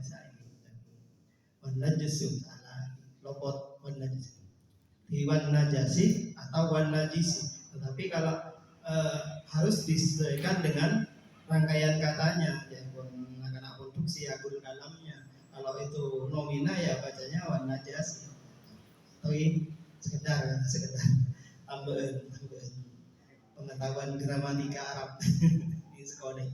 saya warna najis ala lopot warna najis di warna najisi atau warna najisi. Tetapi kalau harus disesuaikan dengan rangkaian katanya, ya karena produksi akul kalamnya. Kalau itu nomina ya bacanya warna najis. Tapi sekedar tambahan pengetahuan gramatika Arab di sekolah.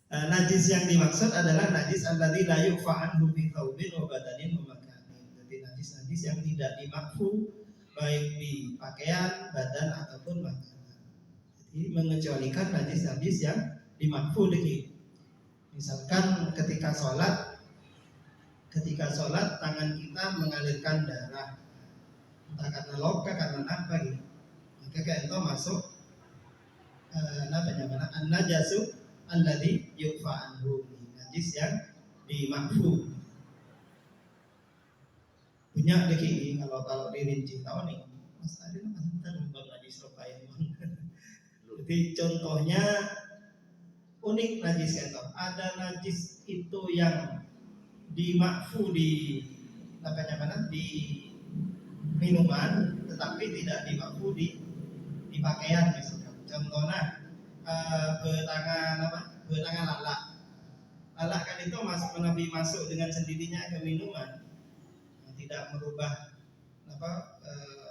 Najis yang dimaksud adalah najis alladzi la yu'fa anhu fi thawbin wa badanin wa makanin. Jadi najis yang tidak dimakfu baik di pakaian, badan ataupun makanan. Jadi mengecualikan najis yang dimakfu dikit. Misalkan ketika sholat tangan kita mengalirkan darah, entah karena loka karena apa gitu, maka kayak itu masuk an-najasu alladzi yu'fa anhu, najis yang dimakfu. Punya deki kalau dirinci tahu nih Mas Ari kan najis rokain. Jadi contohnya unik najis itu. Ada najis itu yang dimakfu di minuman, tetapi tidak dimakfu di pakaian misalkan. Contohnya betangan lalak kan itu masuk dengan sendirinya ke minuman, tidak merubah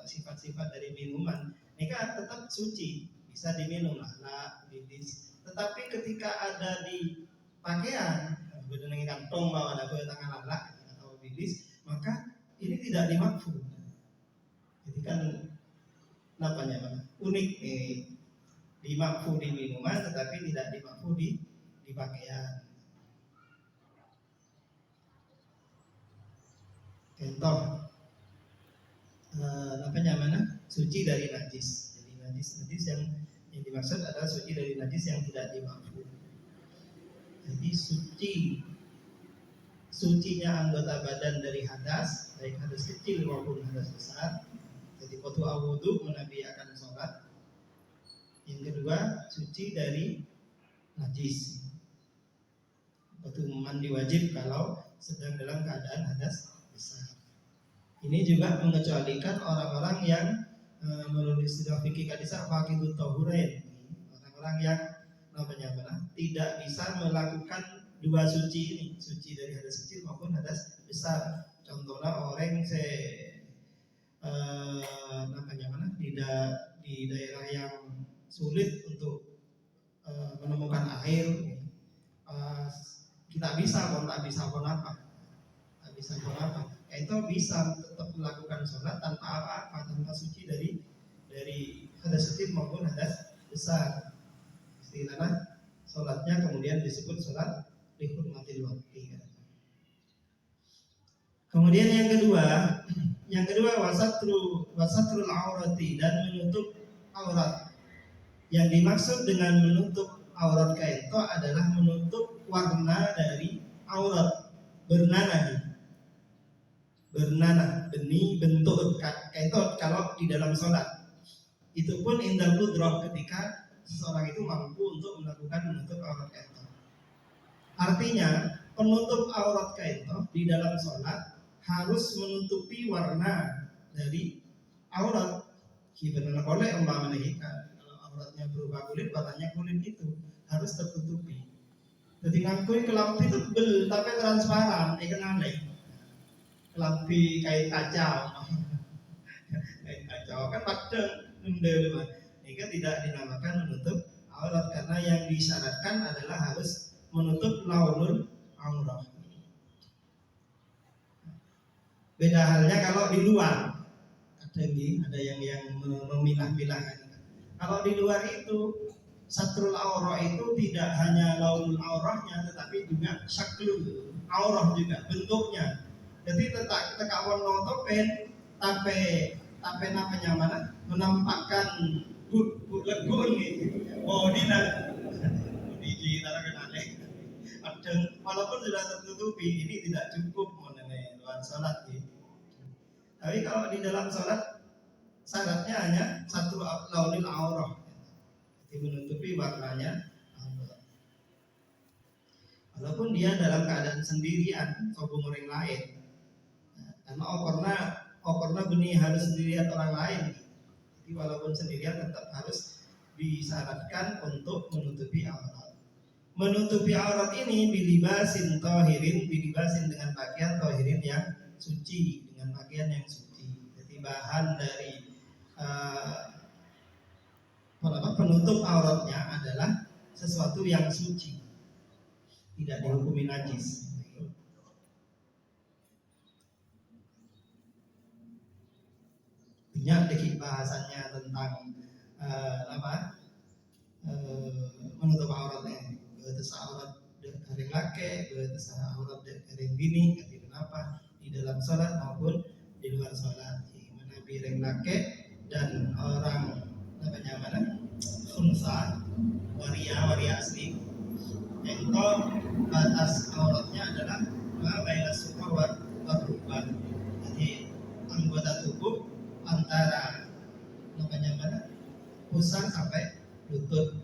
sifat-sifat dari minuman. Ini kan tetap suci, bisa diminum lalak, bibis. Tetapi ketika ada di pakaian, dengan kantong bawa ada betangan lalak atau bibis, maka ini tidak dimakfu. Jadi kan unik dimakfu di minuman tetapi tidak dimakfu di pakaian. Contoh suci dari najis. Jadi najis yang dimaksud adalah suci dari najis yang tidak dimakfu. Jadi sucinya anggota badan dari hadas, baik hadas kecil maupun hadas besar. Jadi wudu menabiakan sholat. Yang kedua, suci dari najis. Mandi wajib kalau sedang dalam keadaan hadas besar. Ini juga mengecualikan orang-orang yang menurut istilah fikih hadisah faqidut tahurain. Orang-orang yang tidak bisa melakukan dua suci ini, suci dari hadas kecil maupun hadas besar. Contohnya orang di daerah yang sulit untuk menemukan air, kita bisa itu bisa tetap melakukan sholat tanpa apa-apa, tanpa suci dari hadas kecil maupun hadas besar. Istilahnya sholatnya kemudian disebut sholat lihurmatil waqti. Kemudian yang kedua wasatrul aurati, dan menutup aurat. Yang dimaksud dengan menutup aurat kaito adalah menutup warna dari aurat, bernanah, benih, bentuk kaito kalau di dalam sholat. Itu pun indal qudrah, ketika seseorang itu mampu untuk melakukan menutup aurat kaito. Artinya penutup aurat kaito di dalam sholat harus menutupi warna dari aurat. Kiberna oleh umpamanya kalau auratnya berupa kulit, warnanya kulit itu harus tertutupi. Jadi ngakui kelampi itu tebel tapi transparan, ikan aneh. Kelampi kain kacau, kan padang nundel, ini tidak dinamakan menutup aurat karena yang disyaratkan adalah harus menutup launul aurat. Beda halnya kalau di luar, ada yang memilah-milahkan. Kalau di luar itu satrul aurah itu tidak hanya launul aurahnya, tetapi juga syaklul aurah juga, bentuknya. Jadi tetap kawan notopen tape menampakkan legun gitu. Oh dina di tarakan aneh. Walaupun sudah tertutupi, ini tidak cukup mengenai luar sholat gitu. Tapi kalau di dalam sholat syaratnya hanya satu launil aurah, jadi menutupi warnanya aurat. walaupun dia dalam keadaan sendirian sobung orang lain. Karena okorna benih harus dilihat orang lain. Jadi walaupun sendirian tetap harus disyaratkan untuk menutupi aurat. Menutupi aurat ini bilibasin tohirin, bilibasin dengan pakaian tohirin yang suci, dengan pakaian yang suci. Jadi bahan dari penutup auratnya adalah sesuatu yang suci, tidak dihukumi najis. Banyak dikit bahasannya tentang menutup auratnya. Betes aurat dari laki, betes aurat dari bini, kenapa di dalam sholat maupun di luar sholat. Mana bireng laki dan orang namanya unsa waria asli, itu batas auratnya adalah baina suka warubah. Jadi anggota tubuh antara namanya pusar sampai lutut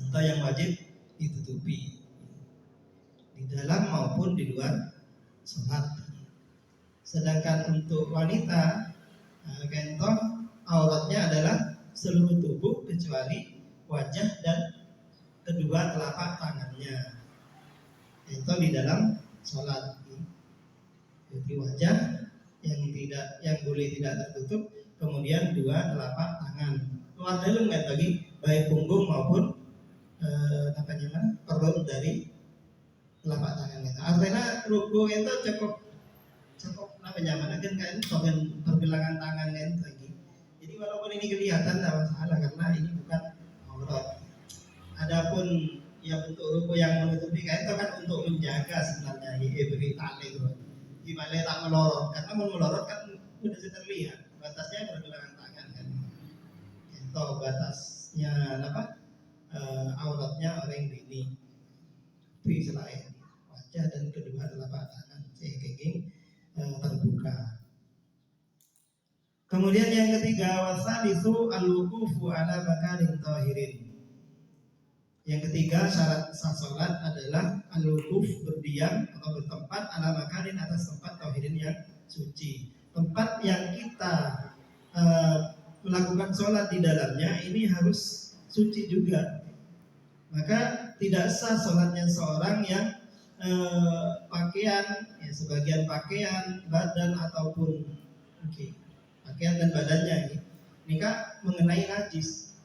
itu yang wajib ditutupi di dalam maupun di luar sholat. Sedangkan untuk wanita, gentoh auratnya adalah seluruh tubuh kecuali wajah dan kedua telapak tangannya. Itu di dalam sholat. Jadi wajah yang boleh tidak tertutup, kemudian dua telapak tangan. Luar dalam nggak lagi, baik punggung maupun perut dari telapak tangan kita. Artinya ruku itu cukup nyaman kan pergelangan tangan kan lagi. Jadi walaupun ini kelihatan tidak masalah karena ini bukan aurat. Adapun ya bentuk ruku yang menutupi kain itu kan untuk menjaga sebenarnya beri tali gimana tak melorot, karena mau melorot kan sudah terlihat batasnya pergelangan tangan kan. Itu batasnya auratnya orang ini. Itu selain wajah dan kedua telapak tangan sehingga terbuka. Kemudian yang ketiga wasalisu al-wuqufu ala makanin tahirin. Yang ketiga syarat sah salat adalah al-wuquf, berdiam atau bertempat ala makanin, atas tempat tahirin yang suci. Tempat yang kita melakukan sholat di dalamnya ini harus suci juga. Maka tidak sah sholatnya seorang yang pakaian, ya, sebagian pakaian, badan ataupun pakaian dan badannya ini mengenai najis,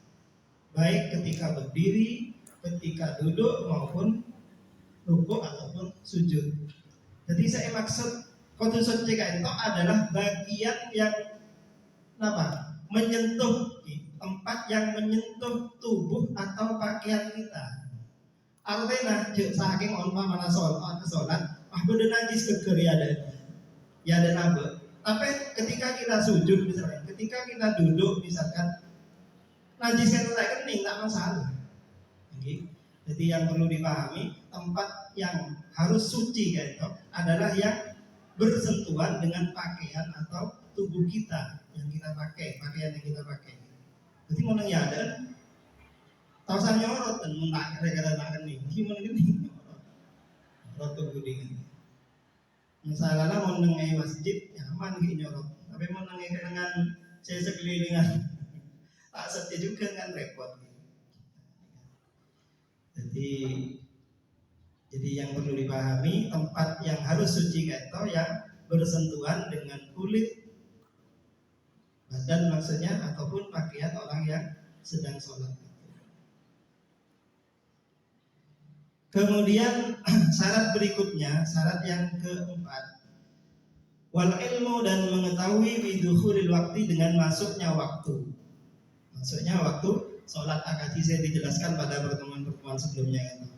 baik ketika berdiri, ketika duduk maupun rukuk ataupun sujud. Jadi saya maksud kontesut CK itu adalah bagian yang menyentuh tempat yang menyentuh tubuh atau pakaian kita. Artinya saking onpa mana sholat, bener najis keker ya ada nabe. Tapi ketika kita sujud misalnya, ketika kita duduk misalkan, najis kan tak kening, tak masalah. Jadi yang perlu dipahami, tempat yang harus suci itu adalah yang bersentuhan dengan pakaian atau tubuh kita yang kita pakai, pakaian yang kita pakai. Jadi mau nanya ada, tahu saya nyorot dan mentak kira-kira nih, gimana gini nyorot tubuh dingin. Misalnya mau nengai masjid, nyaman gitu nyorot. Tapi mau nengai dengan saya sekelilingan, tak setia juga kan repot. Jadi yang perlu dipahami, tempat yang harus suci itu yang bersentuhan dengan kulit badan maksudnya ataupun pakaian orang yang sedang sholat. Kemudian syarat berikutnya, syarat yang keempat, wal ilmu, dan mengetahui bidukhulil waktu, dengan masuknya waktu. Maksudnya waktu sholat akadi saya dijelaskan pada pertemuan sebelumnya itu.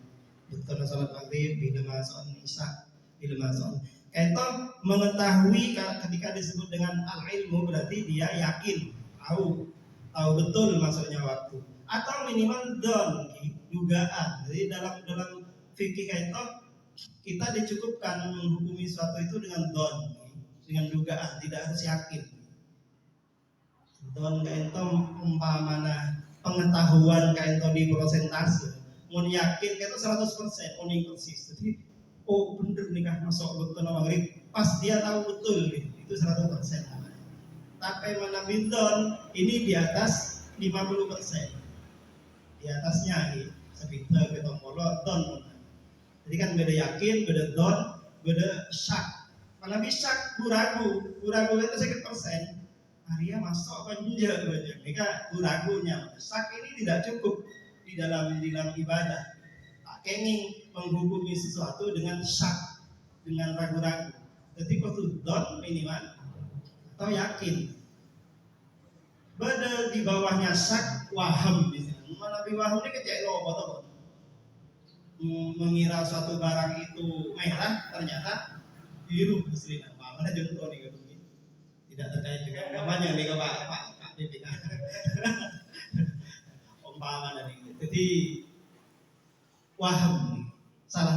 Betul sholat maghrib, bila masuk isya, bila masuk. Itu mengetahui ketika disebut dengan al-ilmu berarti dia yakin, tahu betul masuknya waktu. Atau minimal don, dugaan. Jadi dalam fikih itu kita dicukupkan menghukumi suatu itu dengan don, dengan dugaan, tidak harus yakin. Don itu umpamana pengetahuan kayak itu di prosentase, mau yakin kita 100% oning persis. Jadi oh bener nih kan masuk betul maghrib pas dia tahu betul gitu. Itu 100%. Tapi mana bidon ini di atas 50%. Di atasnya gitu. Sekitar kita molot don. Jadi kan beda yakin, beda don, beda syak. Mana bisa ragu itu sekian persen. Arya masuk apa enggak baca? Mereka ragunya. Syak ini tidak cukup di dalam ibadah. Tak kenging menghubungi sesuatu dengan syak, dengan ragu-ragu. Jadi kudu don minimal atau yakin. Beda di bawahnya syak waham di sini. Mana di waham ini kecil loh, betul. Mengira suatu barang itu merah ternyata biru aslinya. Mana contoh nih gitu. Tidak terkait dengan namanya nih Pak Pimpinan. Umpama dari itu. Jadi waham salah